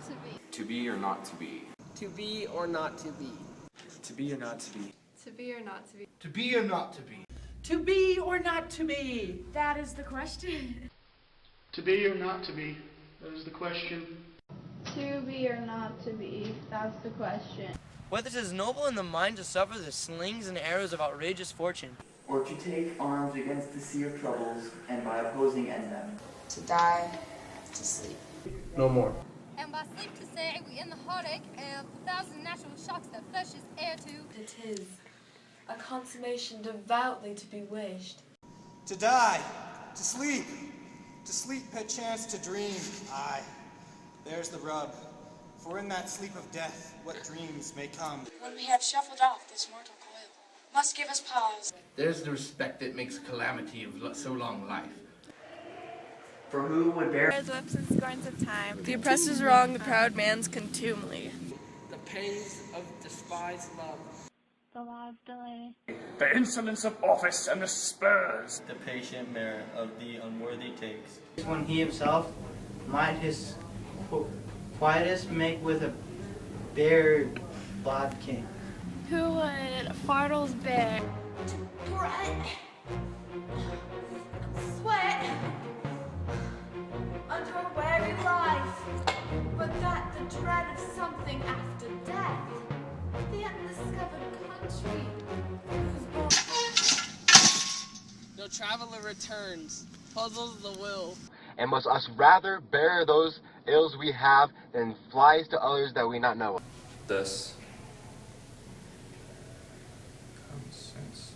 to be. To be or not to be. To be or not to be. To be or not to be. To be or not to be. To be or not to be. To be or not to be? That is the question. To be or not to be? That is the question. To be or not to be, that's the question. Whether it is noble in the mind to suffer the slings and arrows of outrageous fortune, or to take arms against the sea of troubles, and by opposing end them. To die, to sleep. No more. And by sleep to say we end the heartache of the thousand natural shocks that flesh is heir to. It is a consummation devoutly to be wished. To die, to sleep perchance to dream. Aye, there's the rub. For in that sleep of death, what dreams may come. When we have shuffled off this mortal coil, must give us pause. There's the respect that makes calamity of so long life. For who would bear There's whips and scorns of time. The oppressor's wrong, the proud man's contumely. the pangs of despised love, The law's delay. The insolence of office and the spurs. The patient merit of the unworthy takes. when he himself might his quietest make with a bare bodkin. Who would Fardels bear? Fret, sweat, under a weary life, but that the dread of something after death, the undiscovered country, no traveler returns, puzzles the will. And must us rather bear those ills we have than flies to others that we not know. Thus, common sense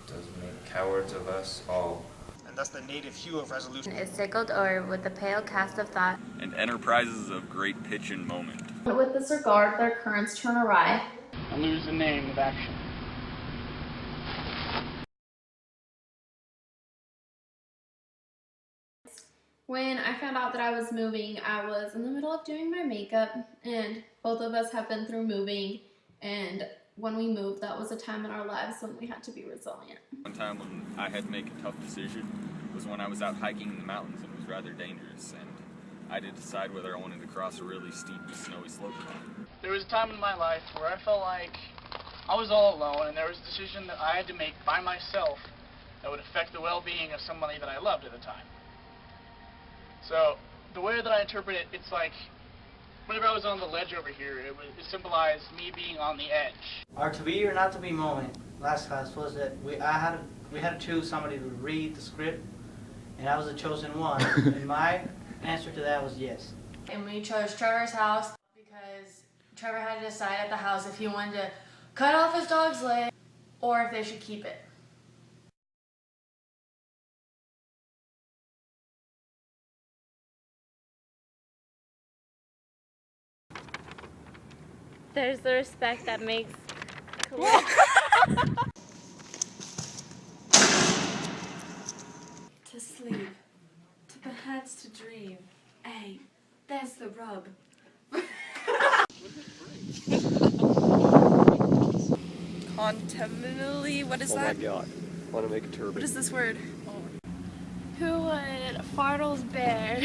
does make cowards of us all. And thus the native hue of resolution Is sickled o'er with the pale cast of thought. And enterprises of great pitch and moment. With disregard, their currents turn awry. And lose the name of action. When I found out that I was moving, I was in the middle of doing my makeup, and both of us have been through moving, and when we moved, that was a time in our lives when we had to be resilient. One time when I had to make a tough decision was when I was out hiking in the mountains and it was rather dangerous, and I had to decide whether I wanted to cross a really steep, snowy slope or not. There was a time in my life where I felt like I was all alone and there was a decision that I had to make by myself that would affect the well-being of somebody that I loved at the time. So, the way that I interpret it, it's like, whenever I was on the ledge over here, it symbolized me being on the edge. Our to be or not to be moment last class was that we had to choose somebody to read the script, and I was the chosen one, and my answer to that was yes. And we chose Trevor's house because Trevor had to decide at the house if he wanted to cut off his dog's leg or if they should keep it. There's the respect that makes To sleep, to perhaps to dream. Ay, there's the rub. Contemporally, what is that? Oh my god. I want to make a turban. What is this word? Who would Fardels bear?